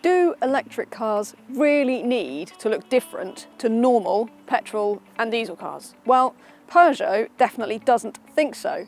Do electric cars really need to look different to normal petrol and diesel cars? Well, Peugeot definitely doesn't think so.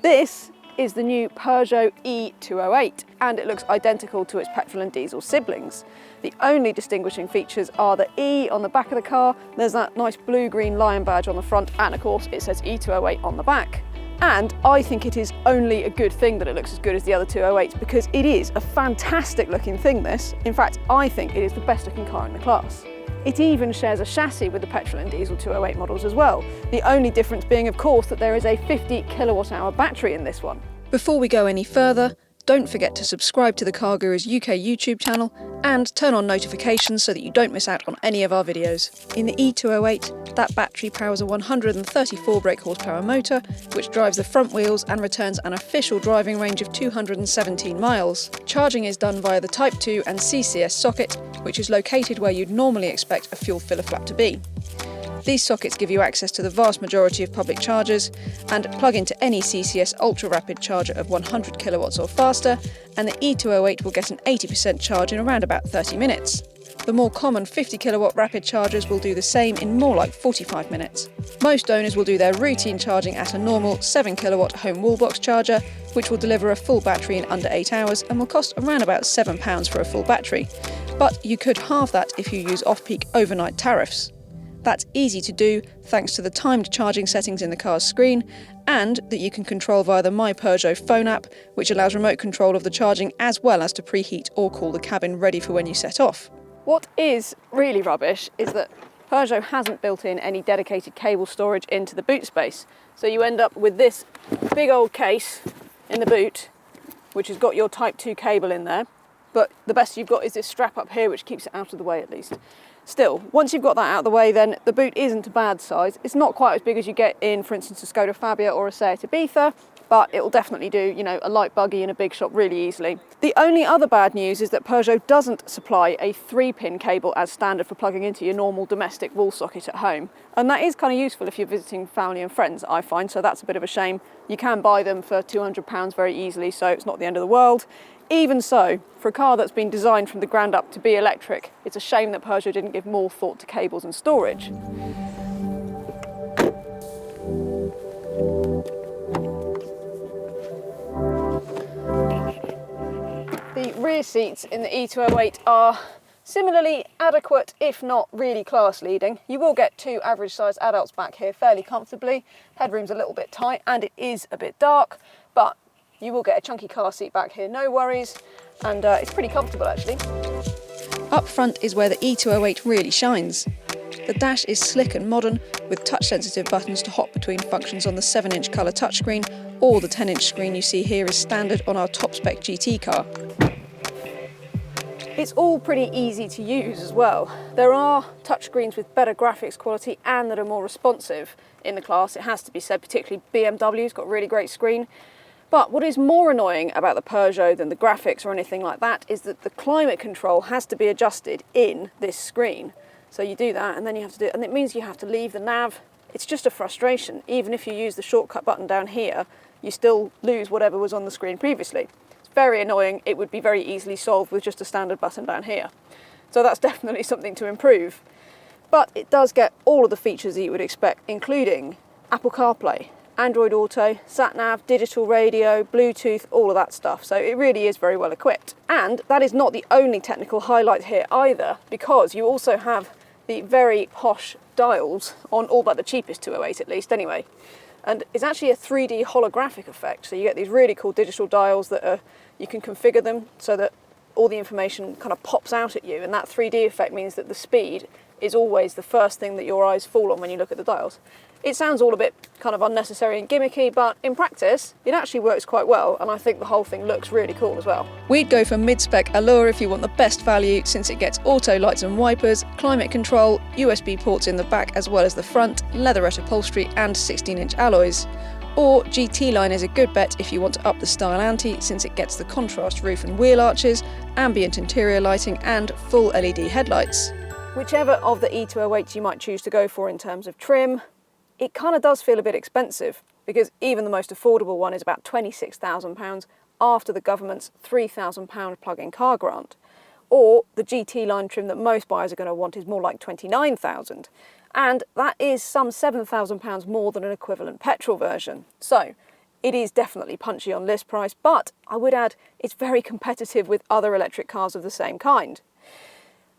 This is the new Peugeot e-208 and it looks identical to its petrol and diesel siblings. The only distinguishing features are the E on the back of the car, there's that nice blue-green lion badge on the front, and of course it says e-208 on the back. And I think it is only a good thing that it looks as good as the other 208s because it is a fantastic looking thing, this. In fact, I think it is the best looking car in the class. It even shares a chassis with the petrol and diesel 208 models as well. The only difference being, of course, that there is a 50 kilowatt-hour battery in this one. Before we go any further, don't forget to subscribe to the CarGurus UK YouTube channel and turn on notifications so that you don't miss out on any of our videos. In the e-208, that battery powers a 134 brake horsepower motor, which drives the front wheels and returns an official driving range of 217 miles. Charging is done via the Type 2 and CCS socket, which is located where you'd normally expect a fuel filler flap to be. These sockets give you access to the vast majority of public chargers and plug into any CCS ultra-rapid charger of 100 kilowatts or faster, and the e-208 will get an 80% charge in around about 30 minutes. The more common 50 kilowatt rapid chargers will do the same in more like 45 minutes. Most owners will do their routine charging at a normal 7 kilowatt home wallbox charger, which will deliver a full battery in under 8 hours and will cost around about £7 for a full battery. But you could halve that if you use off-peak overnight tariffs. That's easy to do thanks to the timed charging settings in the car's screen, and that you can control via the My Peugeot phone app, which allows remote control of the charging as well as to preheat or cool the cabin ready for when you set off. What is really rubbish is that Peugeot hasn't built in any dedicated cable storage into the boot space. So you end up with this big old case in the boot, which has got your Type 2 cable in there, but the best you've got is this strap up here, which keeps it out of the way at least. Still, once you've got that out of the way, then the boot isn't a bad size. It's not quite as big as you get in, for instance, a Skoda Fabia or a Seat Ibiza, but it will definitely do, you know, a light buggy in a big shop really easily. The only other bad news is that Peugeot doesn't supply a 3-pin cable as standard for plugging into your normal domestic wall socket at home. And that is kind of useful if you're visiting family and friends, I find, so that's a bit of a shame. You can buy them for £200 very easily, so it's not the end of the world. Even so, for a car that's been designed from the ground up to be electric, it's a shame that Peugeot didn't give more thought to cables and storage. The rear seats in the e-208 are similarly adequate, if not really class leading. You will get 2 average sized adults back here fairly comfortably. Headroom's a little bit tight and it is a bit dark, but you will get a chunky car seat back here, no worries, and it's pretty comfortable actually. Up front is where the e-208 really shines. The dash is slick and modern, with touch-sensitive buttons to hop between functions on the 7-inch colour touchscreen, or the 10-inch screen you see here is standard on our top-spec GT car. It's all pretty easy to use as well. There are touchscreens with better graphics quality and that are more responsive in the class, it has to be said, particularly BMW's got a really great screen. But what is more annoying about the Peugeot than the graphics or anything like that is that the climate control has to be adjusted in this screen. So you do that and then you have to do it, and it means you have to leave the nav. It's just a frustration. Even if you use the shortcut button down here, you still lose whatever was on the screen previously. It's very annoying. It would be very easily solved with just a standard button down here. So that's definitely something to improve. But it does get all of the features that you would expect, including Apple CarPlay, Android Auto, sat-nav, digital radio, Bluetooth, all of that stuff. So it really is very well equipped. And that is not the only technical highlight here either, because you also have the very posh dials on all but the cheapest 208 at least anyway. And it's actually a 3D holographic effect. So you get these really cool digital dials that are, you can configure them so that all the information kind of pops out at you. And that 3D effect means that the speed is always the first thing that your eyes fall on when you look at the dials. It sounds all a bit kind of unnecessary and gimmicky, but in practice, it actually works quite well, and I think the whole thing looks really cool as well. We'd go for mid-spec Allure if you want the best value, since it gets auto lights and wipers, climate control, USB ports in the back as well as the front, leatherette upholstery and 16-inch alloys. Or GT line is a good bet if you want to up the style ante, since it gets the contrast roof and wheel arches, ambient interior lighting and full LED headlights. Whichever of the e-208s you might choose to go for in terms of trim, it kind of does feel a bit expensive, because even the most affordable one is about £26,000 after the government's £3,000 plug-in car grant. or the GT line trim that most buyers are going to want is more like 29,000. And that is some £7,000 more than an equivalent petrol version. So it is definitely punchy on list price, but I would add it's very competitive with other electric cars of the same kind.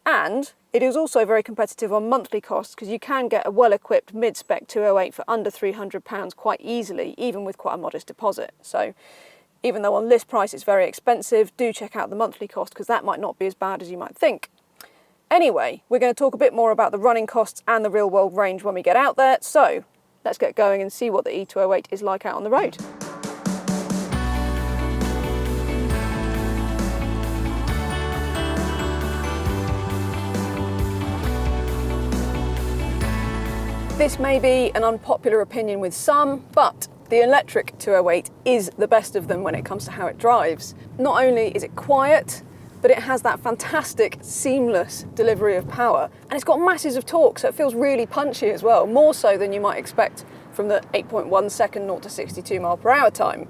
And it is also very competitive on monthly costs because you can get a well-equipped mid-spec 208 for under £300 quite easily, even with quite a modest deposit. So even though on list price it's very expensive, do check out the monthly cost because that might not be as bad as you might think. Anyway, we're going to talk a bit more about the running costs and the real-world range when we get out there, so let's get going and see what the e-208 is like out on the road. This may be an unpopular opinion with some, but the electric 208 is the best of them when it comes to how it drives. Not only is it quiet, but it has that fantastic, seamless delivery of power. And it's got masses of torque, so it feels really punchy as well, more so than you might expect from the 8.1 second 0 to 62 mile per hour time.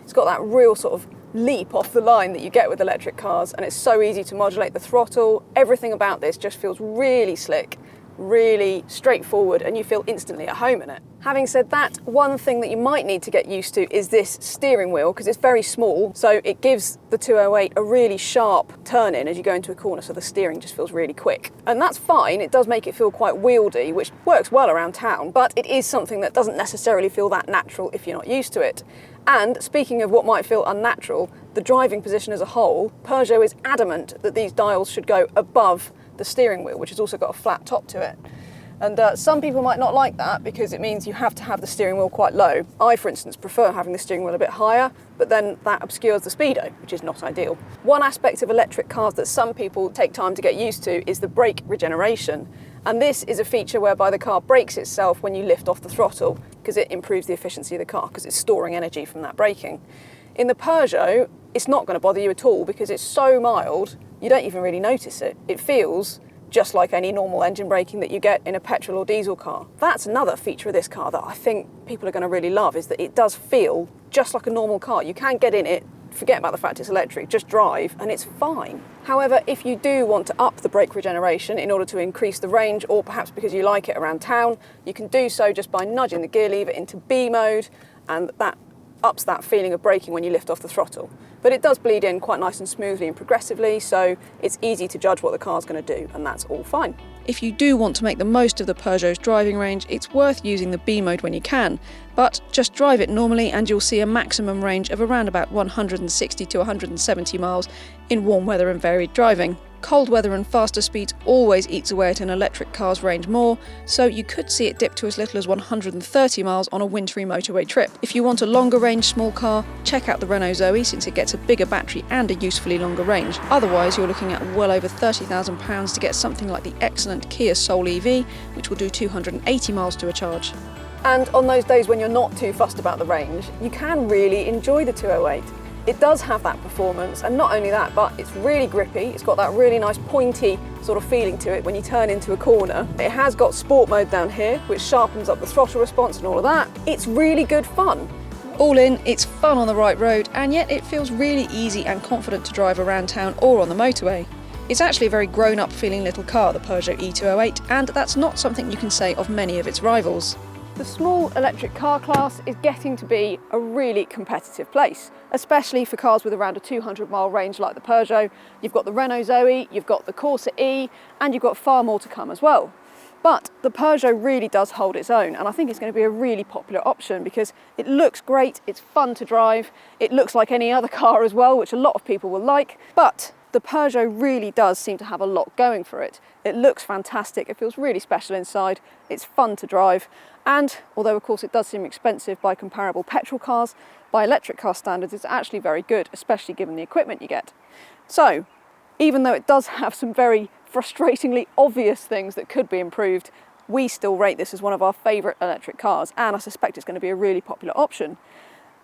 It's got that real sort of leap off the line that you get with electric cars, and it's so easy to modulate the throttle. Everything about this just feels really slick, really straightforward, and you feel instantly at home in it. Having said that, one thing that you might need to get used to is this steering wheel, because it's very small, so it gives the 208 a really sharp turn in as you go into a corner, so the steering just feels really quick. And that's fine, it does make it feel quite wieldy, which works well around town, but it is something that doesn't necessarily feel that natural if you're not used to it. And speaking of what might feel unnatural, the driving position as a whole, Peugeot is adamant that these dials should go above the steering wheel, which has also got a flat top to it. And some people might not like that because it means you have to have the steering wheel quite low. I, for instance, prefer having the steering wheel a bit higher, but then that obscures the speedo, which is not ideal. One aspect of electric cars that some people take time to get used to is the brake regeneration. And this is a feature whereby the car brakes itself when you lift off the throttle because it improves the efficiency of the car because it's storing energy from that braking. In the Peugeot, it's not going to bother you at all because it's so mild, you don't even really notice it. It feels just like any normal engine braking that you get in a petrol or diesel car. That's another feature of this car that I think people are going to really love, is that it does feel just like a normal car. You can get in it, forget about the fact it's electric, just drive and it's fine. However, if you do want to up the brake regeneration in order to increase the range, or perhaps because you like it around town, you can do so just by nudging the gear lever into B mode, and that ups that feeling of braking when you lift off the throttle. But it does bleed in quite nice and smoothly and progressively, so it's easy to judge what the car's going to do, and that's all fine. If you do want to make the most of the Peugeot's driving range, it's worth using the B mode when you can, but just drive it normally and you'll see a maximum range of around about 160 to 170 miles in warm weather and varied driving. Cold weather and faster speeds always eats away at an electric car's range more, so you could see it dip to as little as 130 miles on a wintry motorway trip. If you want a longer range small car, check out the Renault Zoe since it gets a bigger battery and a usefully longer range. Otherwise, you're looking at well over £30,000 to get something like the excellent Kia Soul EV, which will do 280 miles to a charge. And on those days when you're not too fussed about the range, you can really enjoy the 208. It does have that performance, and not only that, but it's really grippy. It's got that really nice pointy sort of feeling to it when you turn into a corner. It has got sport mode down here, which sharpens up the throttle response and all of that. It's really good fun. All in, it's fun on the right road, and yet it feels really easy and confident to drive around town or on the motorway. It's actually a very grown-up feeling little car, the Peugeot e-208, and that's not something you can say of many of its rivals. The small electric car class is getting to be a really competitive place, especially for cars with around a 200-mile range like the Peugeot. You've got the Renault Zoe, you've got the Corsa E, and you've got far more to come as well. But the Peugeot really does hold its own, and I think it's going to be a really popular option because it looks great, it's fun to drive, it looks like any other car as well, which a lot of people will like, but the Peugeot really does seem to have a lot going for it. It looks fantastic, it feels really special inside, it's fun to drive, and although of course it does seem expensive by comparable petrol cars, by electric car standards it's actually very good, especially given the equipment you get. So, even though it does have some very frustratingly obvious things that could be improved, we still rate this as one of our favourite electric cars, and I suspect it's going to be a really popular option.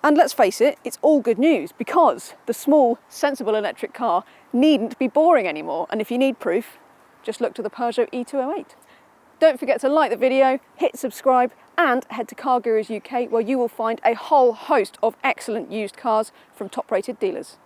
And let's face it, it's all good news because the small, sensible electric car needn't be boring anymore. And if you need proof, just look to the Peugeot e-208. Don't forget to like the video, hit subscribe, and head to CarGurus UK, where you will find a whole host of excellent used cars from top-rated dealers.